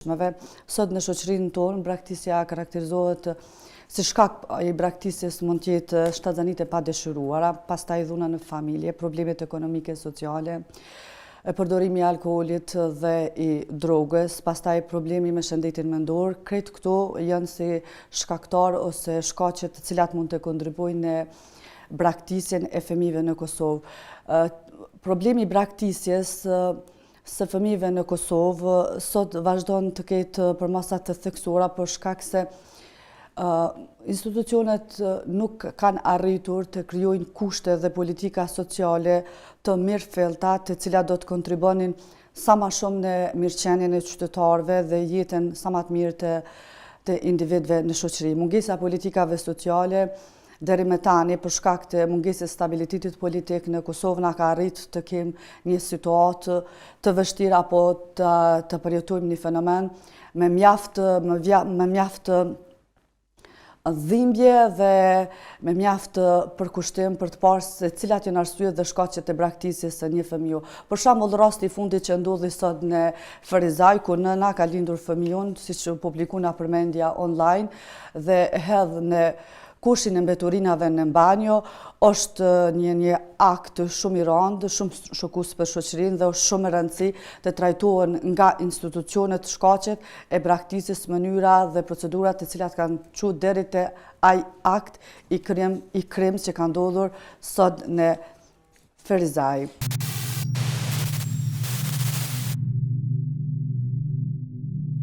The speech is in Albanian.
Sot në shoqërinë tonë, braktisja karakterizohet si shkak i braktisjes mund të jetë shtazanitë e padëshiruara, pastaj dhuna në familje, problemet ekonomike, sociale, përdorimi i alkoolit dhe i drogës, pastaj problemi me shëndetin mendor. Krejt këto janë si shkaktar ose shkaqe të cilat mund të kontribuojnë në braktisjen e fëmijëve në Kosovë. Problemi i braktisjes së fëmijëve në Kosovë sot vazhdon të ketë përmasa të theksuara për shkak se institucionet nuk kanë arritur të krijojnë kushte dhe politika sociale të mirëfillta, të cilat do të kontribuonin sa më shumë në mirëqenien e qytetarëve dhe jetën sa më të mirë të individëve në shoqëri. Mungesa e politikave sociale deri më tani për shkak të mungesës stabilitetit politik në Kosovë na ka arrit të kemë një situatë të vështirë apo të përjetojmë një fenomen me mjaft dhimbje dhe me mjaft përkushtim për të parë se cilat janë arsyet dhe shkaqet e braktisjes së një fëmiu. Për shembull, rasti i fundit që ndodhi sot në Ferizaj, ku nëna ka lindur fëmijën, siç u publikua në përmendja online dhe hedh në kushin e mbeturinave në banjo, është një akt shumë i rëndë, shumë shokues për shoqërinë dhe është shumë e rëndësishme të trajtohen nga institucionet shkaqet e braktisjes, mënyra dhe procedurat të cilat kanë çuar deri te ai akt i krims që ka ndodhur sot në Ferizaj.